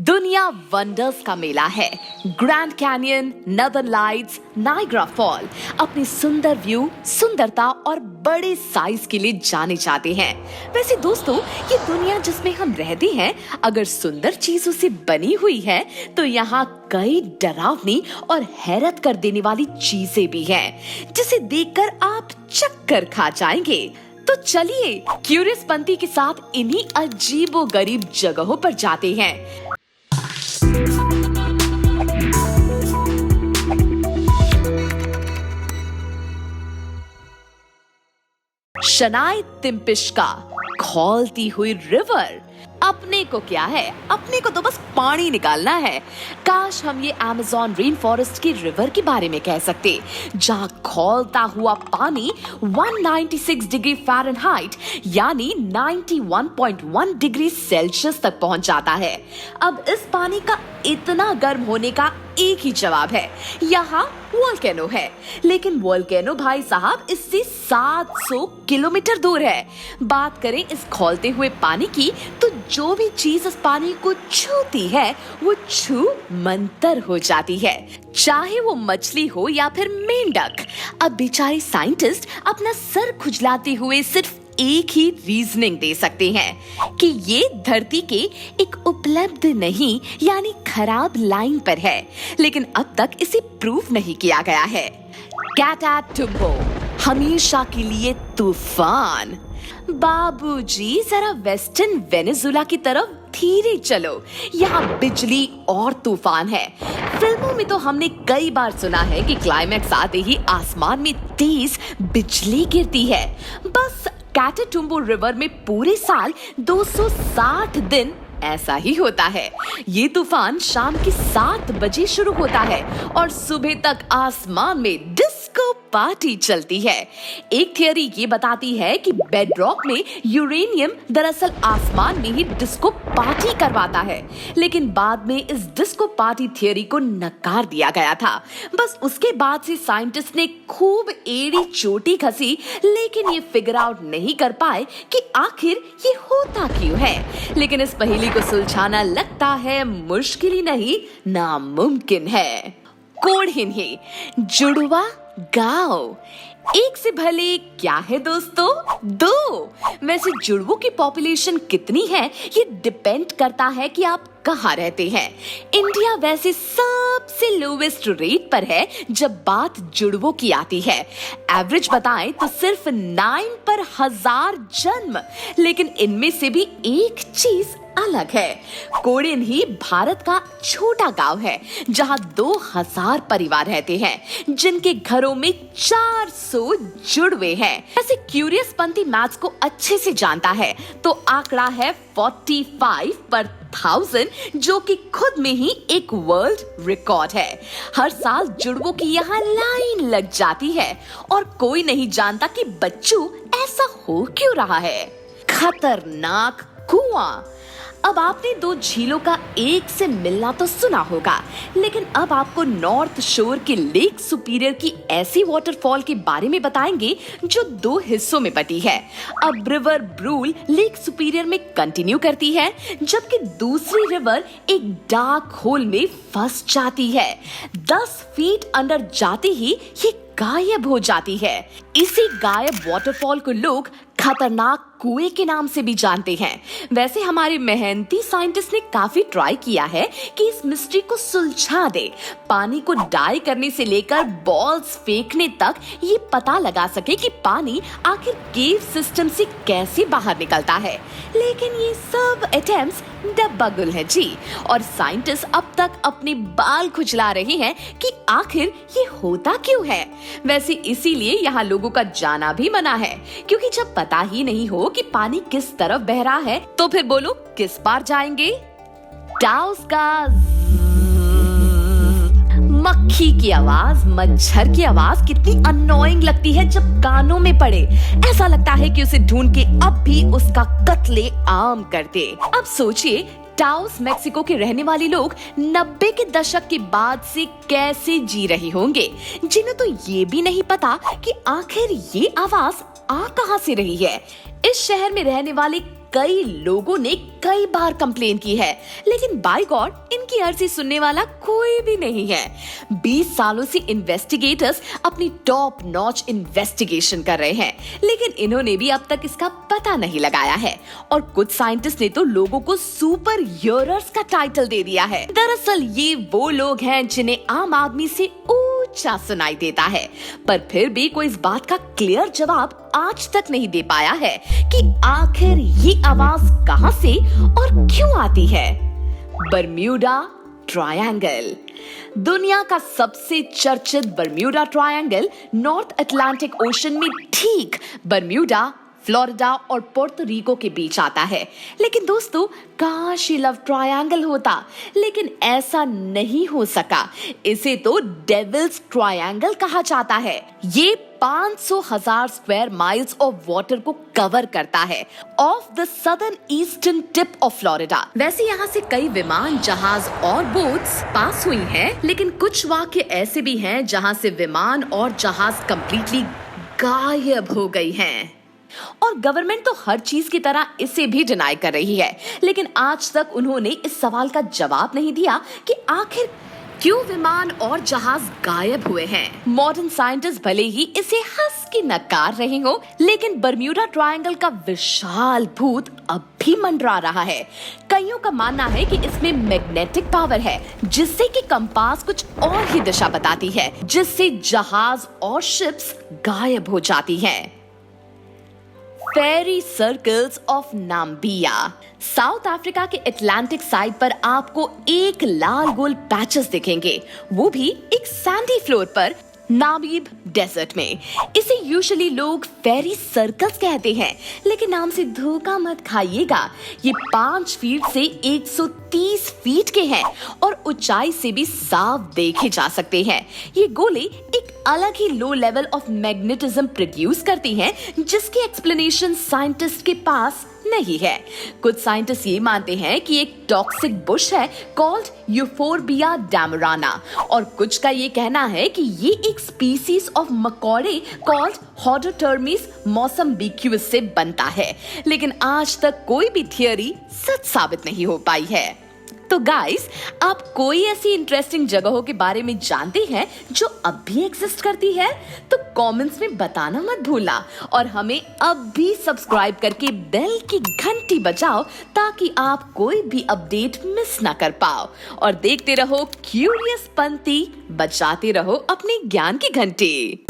दुनिया वंडर्स का मेला है। Grand canyon, northern lights, Niagara fall अपनी सुंदर व्यू, सुंदरता और बड़े साइज के लिए जाने जाते हैं। वैसे दोस्तों, ये दुनिया जिसमें हम रहते हैं अगर सुंदर चीजों से बनी हुई है तो यहाँ कई डरावनी और हैरत कर देने वाली चीजें भी हैं, जिसे देखकर आप चक्कर खा जाएंगे। तो चलिए क्यूरियस पंती के साथ इन्हीं अजीबोगरीब जगहों पर जाते हैं। शनाय तिम्पिश्का, खौलती हुई रिवर। अपने को क्या है, अपने को तो बस पानी निकालना है। काश हम ये अमेज़न रेन फॉरेस्ट की रिवर के बारे में कह सकते, जहाँ खौलता हुआ पानी 196 डिग्री फ़ारेनहाइट यानी 91.1 डिग्री सेल्सियस तक पहुंच जाता है। अब इस पानी का इतना गर्म होने का एक ही जवाब है, यहाँ वोल्केनो है। लेकिन वोल्केनो भाई साहब इससे 700 किलोमीटर दूर है। बात करें इस खौलते हुए पानी की तो जो भी चीज इस पानी को छूती है वो छू मंतर हो जाती है, चाहे वो मछली हो या फिर मेंढक। अब बेचारे साइंटिस्ट अपना सर खुजलाते हुए सिर्फ एक ही रीजनिंग दे सकते हैं कि ये धरती के एक उपलब्ध नहीं यानी खराब लाइन पर है, लेकिन अब तक इसे प्रूव नहीं किया गया है। कैटाटुम्बो, हमेशा के लिए तूफान। बाबूजी जरा वेस्टर्न वेनेजुला की तरफ धीरे चलो, यहाँ बिजली और तूफान है। फिल्मों में तो हमने कई बार सुना है कि क्लाइमैक्स आते ही आसमान में तेज बिजली गिरती है। बस कैटाटुम्बो रिवर में पूरे साल 260 दिन ऐसा ही होता है। ये तूफान शाम के 7 बजे शुरू होता है और सुबह तक आसमान में डिस्को पार्टी चलती है। एक थियरी ये बताती है कि बेडरॉक में यूरेनियम दरअसल आसमान में ही डिस्को पार्टी करवाता है, लेकिन बाद में इस डिस्को पार्टी थियरी को नकार दिया गया था। बस उसके बाद से साइंटिस्ट ने खूब एड़ी चोटी खसी, लेकिन ये फिगर आउट नहीं कर पाए कि आखिर ये होता क्यों है। लेकिन इस पहेली को सुलझाना लगता है मुश्किल ही नहीं, नामुमकिन है। कोढ़िन्हे, जुड़वा गांव। एक से भले क्या है दोस्तों, दो। वैसे जुड़वों की पॉपुलेशन कितनी है ये डिपेंड करता है कि आप कहाँ रहते हैं। इंडिया वैसे सबसे लोवेस्ट रेट पर है जब बात जुड़वों की आती है। एवरेज बताएं तो सिर्फ 9 पर 1000 जन्म, लेकिन इनमें से भी एक चीज अलग है। कोढ़िन्ही भारत का छोटा गांव है जहां 2000 परिवार रहते हैं, जिनके घरों में 400 जुड़वे हैं। ऐसे क्यूरियस पंती मैथ्स को अच्छे से जानता है तो आंकड़ा है 45 पर 1000, जो कि खुद में ही एक वर्ल्ड रिकॉर्ड है। हर साल जुड़वों की यहाँ लाइन लग जाती है और कोई नहीं जानता कि बच्चों ऐसा हो क्यों रहा है। खतरनाक कुआं। अब आपने 2 झीलों का एक से मिलना तो सुना होगा, लेकिन अब आपको नॉर्थ शोर के लेक सुपीरियर की ऐसी वाटरफॉल के बारे में बताएंगे जो 2 हिस्सों में बटी है। अब रिवर ब्रूल लेक सुपीरियर में कंटिन्यू करती है, जबकि दूसरी रिवर एक डार्क होल में फंस जाती है। 10 फीट अंदर जाते ही ये गायब हो जाती है। इसी गायब वाटरफॉल को लोग खतरनाक कुएं के नाम से भी जानते हैं। वैसे हमारे मेहनती साइंटिस्ट ने काफी ट्राई किया है कि इस मिस्ट्री को सुलझा दे। पानी को डाई करने से लेकर बॉल्स फेंकने तक ये पता लगा सके कि पानी आखिर केव सिस्टम से कैसे बाहर निकलता है, लेकिन ये सब अटेम्प्ट्स डब्बागुल है जी। और साइंटिस्ट अब तक अपने बाल खुजला रहे हैं कि आखिर ये होता क्यों है। वैसे इसीलिए यहाँ लोगों का जाना भी मना है, क्योंकि जब पता ही नहीं हो कि पानी किस तरफ बह रहा है तो फिर बोलो किस पार जाएंगे। टाउस का मक्खी की आवाज, मच्छर की आवाज कितनी अननोइंग लगती है जब कानों में पड़े। ऐसा लगता है कि उसे ढूंढ के अब भी उसका कत्ले आम कर दे। अब सोचिए टाउस मेक्सिको के रहने वाले लोग 90 के दशक के बाद से कैसे जी रहे होंगे, जिन्हें तो ये भी नहीं पता कि आखिर ये आवाज आ कहां से रही है। इस शहर में रहने वाले कई लोगों ने कई बार कंप्लेन की है, लेकिन बाय गॉड इनकी अर्जी सुनने वाला कोई भी नहीं है। 20 सालों से इन्वेस्टिगेटर्स अपनी टॉप नॉच इन्वेस्टिगेशन कर रहे हैं, लेकिन इन्होंने भी अब तक इसका पता नहीं लगाया है। और कुछ साइंटिस्ट ने तो लोगों को सुपर हियरर्स का टाइटल दे दिया है। दरअसल ये वो लोग हैं जिन्हें आम आदमी से ऊंचा सुनाई देता है, पर फिर भी कोई इस बात का क्लियर जवाब आज तक नहीं दे पाया है कि आखिर ये आवाज कहां से और क्यों आती है। बरम्यूडा ट्रायंगल। दुनिया का सबसे चर्चित बरम्यूडा ट्रायंगल नॉर्थ अटलांटिक ओशन में ठीक बरम्यूडा, फ्लोरिडा और पोर्टो रिको के बीच आता है। लेकिन दोस्तों, काश ये लव ट्रायंगल होता, लेकिन ऐसा नहीं हो सका। इसे तो डेविल्स ट्रायंगल कहा जाता है। ये 500,000 स्क्वायर माइल्स ऑफ वाटर को कवर करता है of the southern eastern tip of Florida. वैसे यहाँ से कई विमान, जहाज और बोट्स पास हुई हैं, लेकिन कुछ वाक्य ऐसे भी हैं जहाँ से विमान और जहाज कंप्लीटली गायब हो गई हैं। और गवर्नमेंट तो हर चीज की तरह इसे भी डिनाई कर रही है, लेकिन आज तक उन्होंने इस सवाल का जवाब नहीं दिया कि आखिर क्यों विमान और जहाज गायब हुए हैं। मॉडर्न साइंटिस्ट भले ही इसे हंस के नकार रहे हो, लेकिन बरम्यूडा ट्रायंगल का विशाल भूत अब भी मंडरा रहा है। कईयों का मानना है कि इसमें मैग्नेटिक पावर है, जिससे कि कंपास कुछ और ही दिशा बताती है, जिससे जहाज और शिप्स गायब हो जाती हैं। Fairy circles of Namibia. South Africa के अटलांटिक साइड पर आपको एक लाल गोल पैचेस दिखेंगे, वो भी एक सैंडी फ्लोर पर नामीब डेजर्ट में। इसे यूजुअली लोग फेरी सर्कल्स कहते हैं, लेकिन नाम से धोखा मत खाइएगा। ये 5 फीट से 130 फीट के हैं और ऊंचाई से भी साफ देखे जा सकते हैं। ये गोले एक अलग ही low level of magnetism produce करती हैं, जिसकी एक्सप्लेनेशन साइंटिस्ट के पास नहीं है। कुछ साइंटिस्ट ये मानते हैं कि एक टॉक्सिक बुश है कॉल्ड यूफोर्बिया डैमराना, और कुछ का ये कहना है कि ये एक स्पीसीज ऑफ मकोड़े कॉल्ड होडोटर्मिस मोसम्बिक्यूस से बनता है, लेकिन आज तक कोई भी थियरी सच साबित नहीं हो पाई है। तो गाइस, आप कोई ऐसी इंटरेस्टिंग जगहों के बारे में जानते हैं जो अब भी एग्जिस्ट करती है? तो कमेंट्स में बताना मत भूलना, और हमें अब भी सब्सक्राइब करके बेल की घंटी बजाओ ताकि आप कोई भी अपडेट मिस ना कर पाओ। और देखते रहो क्यूरियस पंती, बजाते रहो अपने ज्ञान की घंटी।